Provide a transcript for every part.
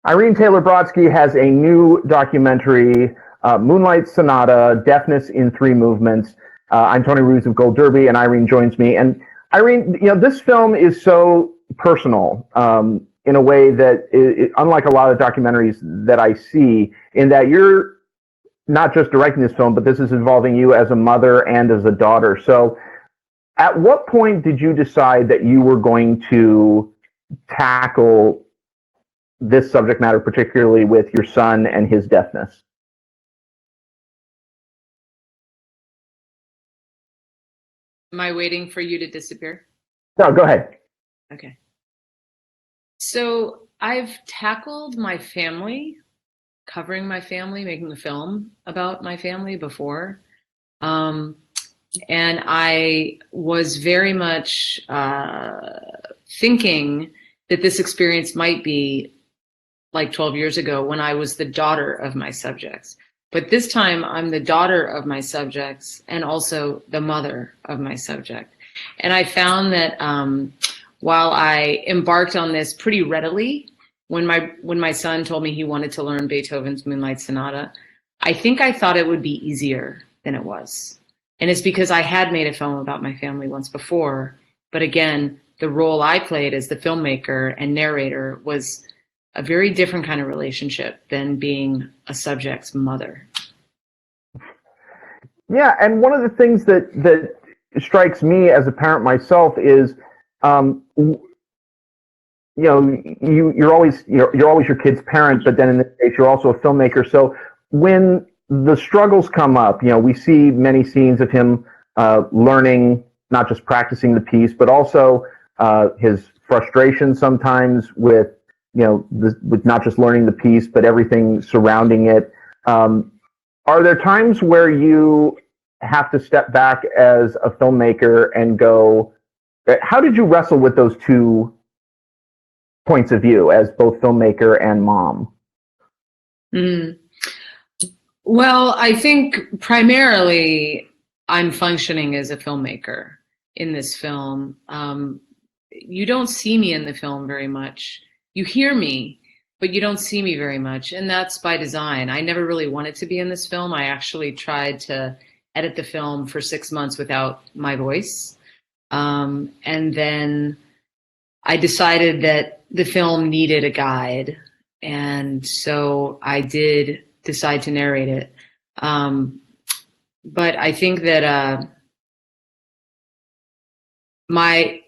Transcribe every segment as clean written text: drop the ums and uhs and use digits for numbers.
Irene Taylor Brodsky has a new documentary, Moonlight Sonata, Deafness in Three Movements. I'm Tony Ruiz of Gold Derby, and Irene joins me. And Irene, this film is so personal in a way that, unlike a lot of documentaries that I see, in that you're not just directing this film, but this is involving you as a mother and as a daughter. So at what point did you decide that you were going to tackle this subject matter, particularly with your son and his deafness? Am I waiting for you to disappear? No, go ahead. Okay. So I've tackled my family, covering my family, making a film about my family before. And I was very much thinking that this experience might be like 12 years ago when I was the daughter of my subjects. But this time I'm the daughter of my subjects and also the mother of my subject. And I found that while I embarked on this pretty readily, when my son told me he wanted to learn Beethoven's Moonlight Sonata, I think I thought it would be easier than it was. And it's because I had made a film about my family once before. But again, the role I played as the filmmaker and narrator was a very different kind of relationship than being a subject's mother. Yeah, and one of the things that strikes me as a parent myself is, you're always your kid's parent, but then in this case, you're also a filmmaker. So when the struggles come up, we see many scenes of him learning, not just practicing the piece, but also his frustration sometimes with with not just learning the piece, but everything surrounding it. Are there times where you have to step back as a filmmaker and go, how did you wrestle with those two points of view as both filmmaker and mom? Well, I think primarily I'm functioning as a filmmaker in this film. You don't see me in the film very much. You hear me, but you don't see me very much. And that's by design. I never really wanted to be in this film. I actually tried to edit the film for 6 months without my voice. And then I decided that the film needed a guide. And so I did decide to narrate it. But I think that my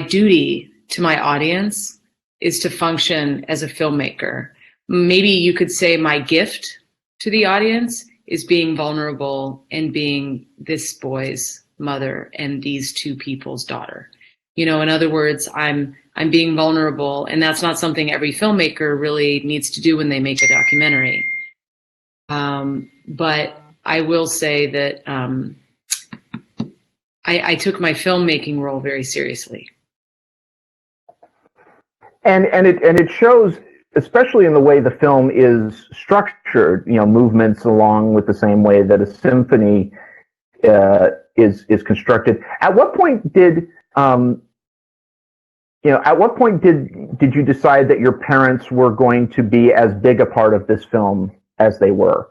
duty to my audience is to function as a filmmaker. Maybe you could say my gift to the audience is being vulnerable and being this boy's mother and these two people's daughter. In other words, I'm being vulnerable, and that's not something every filmmaker really needs to do when they make a documentary. But I will say that I took my filmmaking role very seriously. And it shows, especially in the way the film is structured, movements along with the same way that a symphony is constructed. At what point did you decide that your parents were going to be as big a part of this film as they were?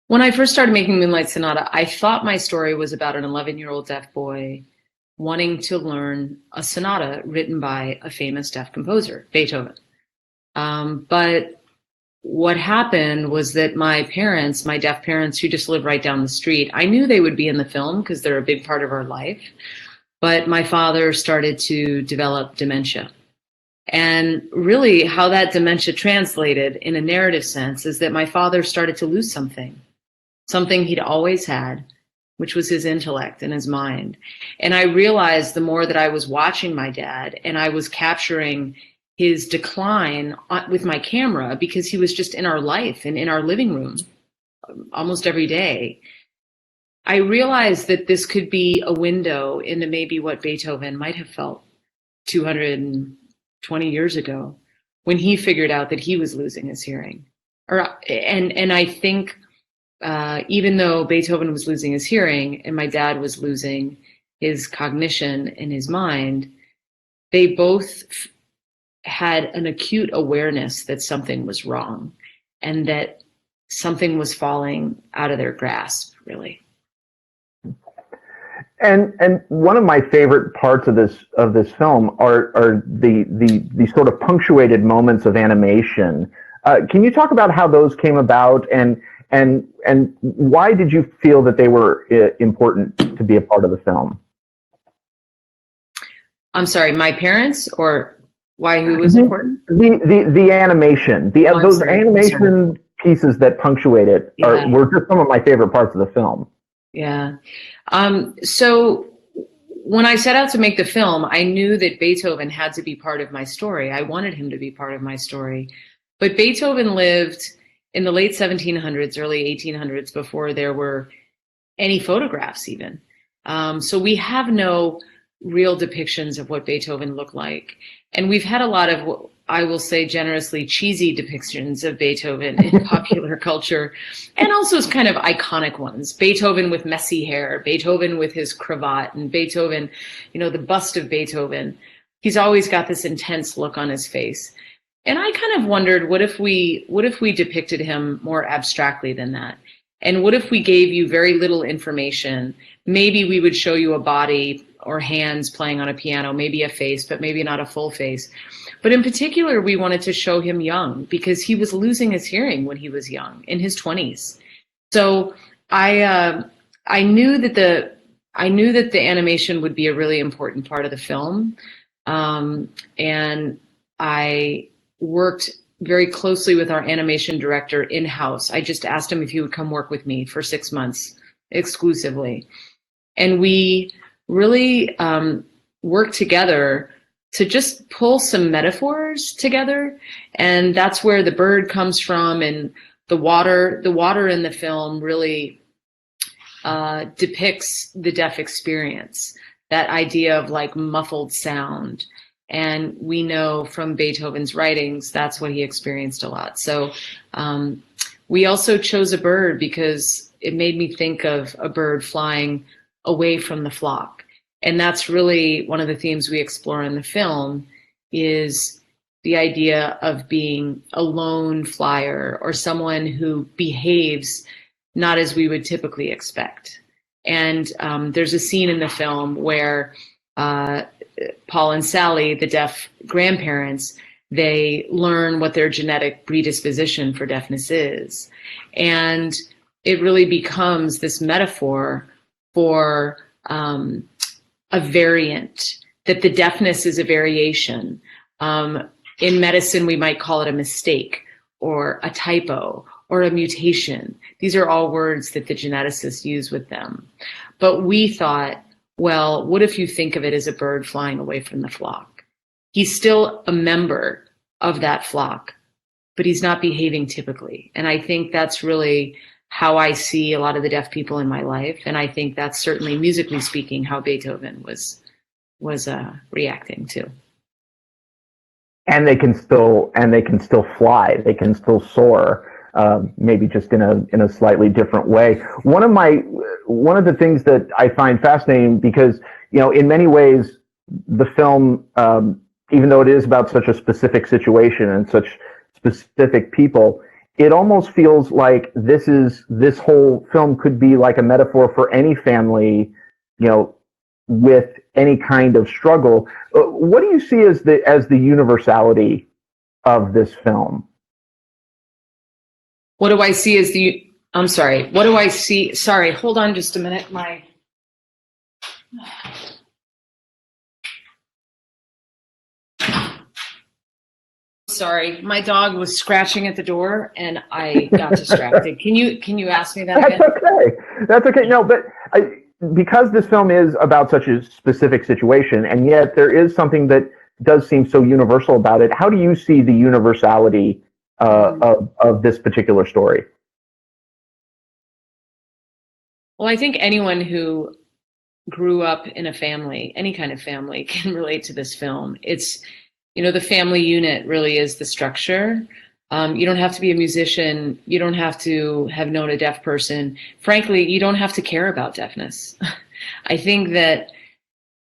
When I first started making Moonlight Sonata, I thought my story was about an 11-year-old deaf boy wanting to learn a sonata written by a famous deaf composer, Beethoven. But what happened was that my parents, my deaf parents who just live right down the street, I knew they would be in the film because they're a big part of our life. But my father started to develop dementia. And really how that dementia translated in a narrative sense is that my father started to lose something he'd always had, which was his intellect and his mind. And I realized the more that I was watching my dad and I was capturing his decline with my camera, because he was just in our life and in our living room almost every day, I realized that this could be a window into maybe what Beethoven might have felt 220 years ago when he figured out that he was losing his hearing. And I think even though Beethoven was losing his hearing and my dad was losing his cognition and his mind, they both had an acute awareness that something was wrong and that something was falling out of their grasp, really. And one of my favorite parts of this film are the sort of punctuated moments of animation. Can you talk about how those came about, and why did you feel that they were important to be a part of the film? I'm sorry, my parents, or why? Who was important? The animation, those animation pieces that punctuate it were just some of my favorite parts of the film. Yeah. So when I set out to make the film, I knew that Beethoven had to be part of my story. I wanted him to be part of my story. But Beethoven lived in the late 1700s, early 1800s, before there were any photographs even. So we have no real depictions of what Beethoven looked like. And we've had a lot of, I will say generously, cheesy depictions of Beethoven in popular culture, and also kind of iconic ones. Beethoven with messy hair, Beethoven with his cravat, and Beethoven, the bust of Beethoven. He's always got this intense look on his face. And I kind of wondered, what if we depicted him more abstractly than that? And what if we gave you very little information? Maybe we would show you a body or hands playing on a piano, maybe a face, but maybe not a full face. But in particular, we wanted to show him young, because he was losing his hearing when he was young, in his 20s. So I knew that the animation would be a really important part of the film, and I worked very closely with our animation director in-house. I just asked him if he would come work with me for 6 months exclusively. And we really worked together to just pull some metaphors together. And that's where the bird comes from, and the water in the film really depicts the deaf experience, that idea of like muffled sound. And we know from Beethoven's writings, that's what he experienced a lot. So we also chose a bird because it made me think of a bird flying away from the flock. And that's really one of the themes we explore in the film, is the idea of being a lone flyer, or someone who behaves not as we would typically expect. And there's a scene in the film where Paul and Sally, the deaf grandparents, they learn what their genetic predisposition for deafness is. And it really becomes this metaphor for a variant, that the deafness is a variation. In medicine, we might call it a mistake, or a typo, or a mutation. These are all words that the geneticists use with them. But we thought, well, what if you think of it as a bird flying away from the flock? He's still a member of that flock, but he's not behaving typically. And I think that's really how I see a lot of the deaf people in my life. And I think that's certainly, musically speaking, how Beethoven was reacting to. And they can still fly. They can still soar, maybe just in a slightly different way. One of the things that I find fascinating, because in many ways the film, even though it is about such a specific situation and such specific people, it almost feels like this whole film could be like a metaphor for any family, with any kind of struggle. What do you see as the universality of this film? What do I see as I'm sorry, what do I see? Sorry, hold on just a minute. Sorry, my dog was scratching at the door and I got distracted. Can you ask me that again? That's okay. No, but because this film is about such a specific situation, and yet there is something that does seem so universal about it. How do you see the universality of this particular story? Well, I think anyone who grew up in a family, any kind of family, can relate to this film. It's, the family unit really is the structure. You don't have to be a musician. You don't have to have known a deaf person. Frankly, you don't have to care about deafness. I think that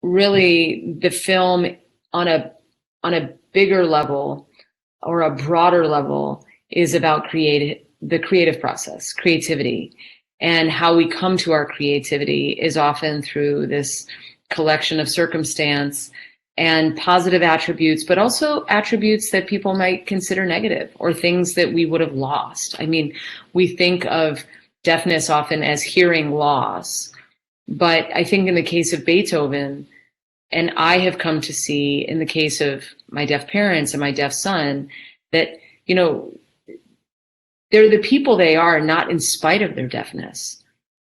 really the film, on a on a bigger level or a broader level is about the creative process, creativity. And how we come to our creativity is often through this collection of circumstance and positive attributes, but also attributes that people might consider negative or things that we would have lost. I mean, we think of deafness often as hearing loss, but I think in the case of Beethoven, and I have come to see in the case of my deaf parents and my deaf son, that, you know, they're the people they are not in spite of their deafness,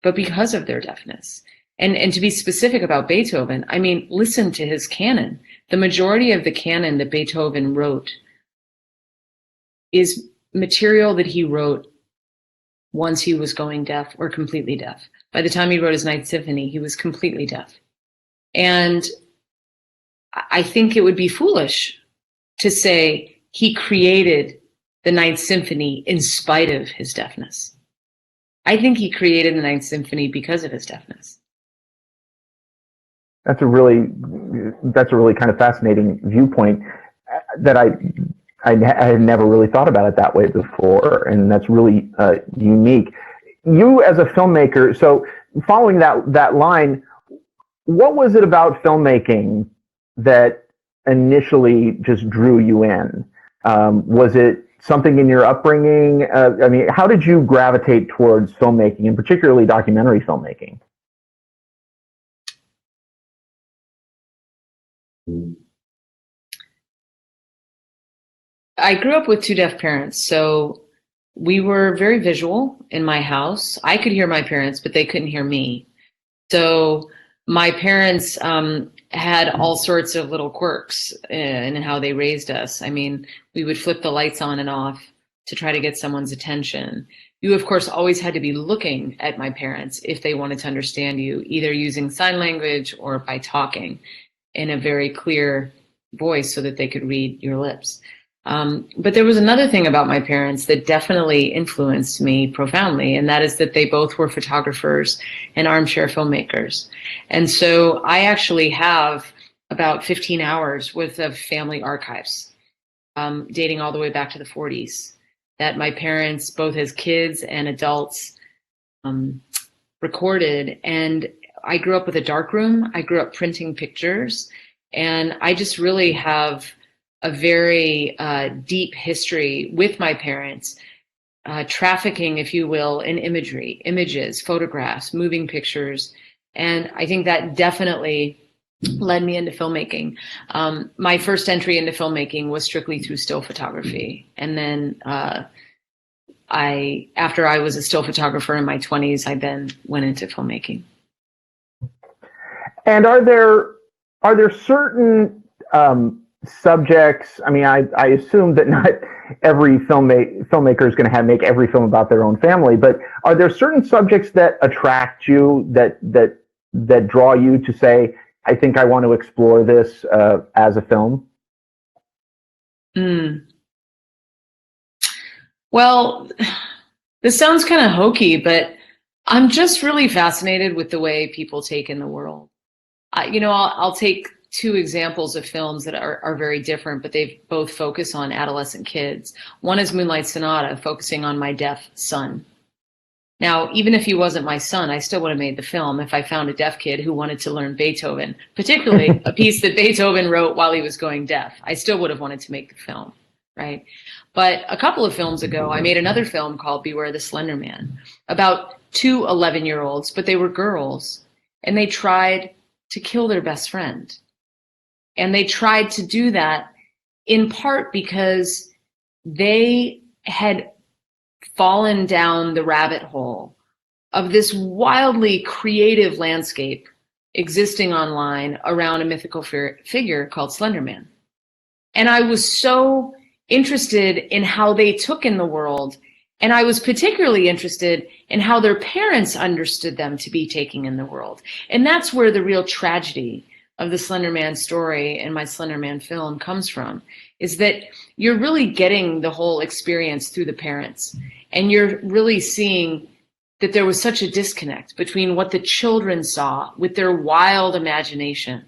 but because of their deafness. And to be specific about Beethoven, I mean, listen to his canon. The majority of the canon that Beethoven wrote is material that he wrote once he was going deaf or completely deaf. By the time he wrote his Ninth Symphony, he was completely deaf. And I think it would be foolish to say he created the Ninth Symphony in spite of his deafness. I think he created the Ninth Symphony because of his deafness. That's a really kind of fascinating viewpoint that I had never really thought about it that way before, and that's really unique. You as a filmmaker, so following that line, what was it about filmmaking that initially just drew you in? Was it something in your upbringing? I mean, how did you gravitate towards filmmaking, and particularly documentary filmmaking? I grew up with two deaf parents, so we were very visual in my house. I could hear my parents, but they couldn't hear me. So my parents had all sorts of little quirks in how they raised us. I mean, we would flip the lights on and off to try to get someone's attention. You, of course, always had to be looking at my parents if they wanted to understand you, either using sign language or by talking in a very clear voice so that they could read your lips. But there was another thing about my parents that definitely influenced me profoundly, and that is that they both were photographers and armchair filmmakers. And so I actually have about 15 hours worth of family archives, dating all the way back to the 40s, that my parents, both as kids and adults, recorded. And I grew up with a darkroom. I grew up printing pictures, and I just really have a very deep history with my parents, trafficking, if you will, in imagery, images, photographs, moving pictures. And I think that definitely led me into filmmaking. My first entry into filmmaking was strictly through still photography. And then after I was a still photographer in my 20s, I then went into filmmaking. And are there certain subjects? I mean, I assume that not every filmmaker is going to make every film about their own family, but are there certain subjects that attract you, that draw you to say, I think I want to explore this as a film? Well, this sounds kind of hokey, but I'm just really fascinated with the way people take in the world. I'll take two examples of films that are very different, but they both focus on adolescent kids. One is Moonlight Sonata, focusing on my deaf son. Now, even if he wasn't my son, I still would have made the film if I found a deaf kid who wanted to learn Beethoven, particularly a piece that Beethoven wrote while he was going deaf. I still would have wanted to make the film, right? But a couple of films ago, I made another film called Beware the Slender Man, about two 11-year-olds, but they were girls, and they tried to kill their best friend. And they tried to do that in part because they had fallen down the rabbit hole of this wildly creative landscape existing online around a mythical figure called Slender Man. And I was so interested in how they took in the world, and I was particularly interested in how their parents understood them to be taking in the world. And that's where the real tragedy of the Slender Man story and my Slender Man film comes from, is that you're really getting the whole experience through the parents. And you're really seeing that there was such a disconnect between what the children saw with their wild imagination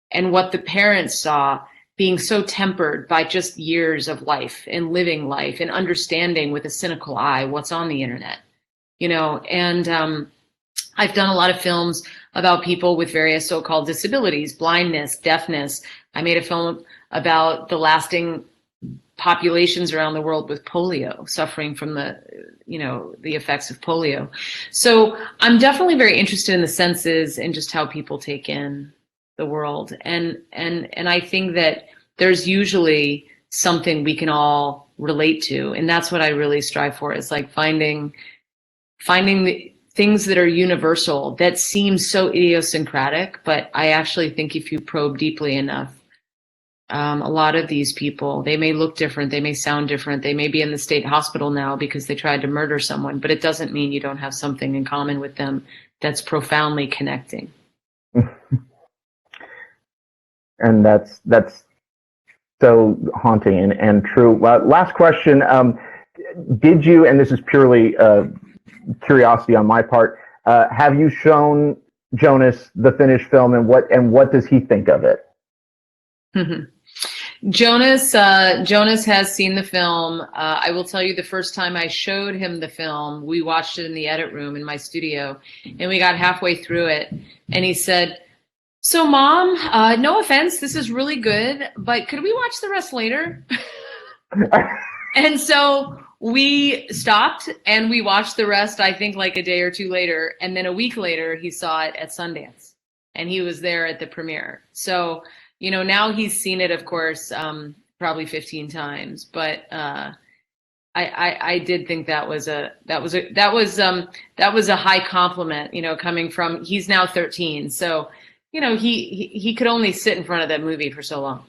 and what the parents saw being so tempered by just years of life and living life and understanding with a cynical eye what's on the internet, you know. And I've done a lot of films about people with various so-called disabilities, blindness, deafness. I made a film about the lasting populations around the world with polio, suffering from the effects of polio. So I'm definitely very interested in the senses and just how people take in the world. And I think that there's usually something we can all relate to. And that's what I really strive for, is like finding the things that are universal that seem so idiosyncratic. But I actually think if you probe deeply enough, a lot of these people, they may look different, they may sound different, they may be in the state hospital now because they tried to murder someone, but it doesn't mean you don't have something in common with them that's profoundly connecting. And that's so haunting and true. Last question. Did you, and this is purely curiosity on my part, have you shown Jonas the finished film, and what does he think of it? Jonas has seen the film. I will tell you, the first time I showed him the film, we watched it in the edit room in my studio, and we got halfway through it, and he said, "So, Mom, no offense, this is really good, but could we watch the rest later?" And so we stopped and we watched the rest, I think like a day or two later. And then a week later, he saw it at Sundance, and he was there at the premiere. So, you know, now he's seen it, of course, probably 15 times. But I did think that was a high compliment, you know, coming from, he's now 13. So, you know, he could only sit in front of that movie for so long.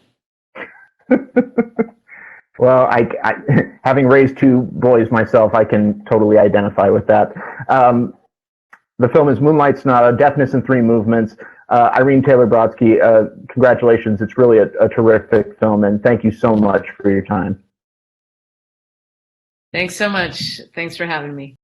Well, I having raised two boys myself, I can totally identify with that. The film is Moonlight Sonata, Deafness in 3 Movements. Irene Taylor Brodsky, congratulations. It's really a terrific film, and thank you so much for your time. Thanks so much. Thanks for having me.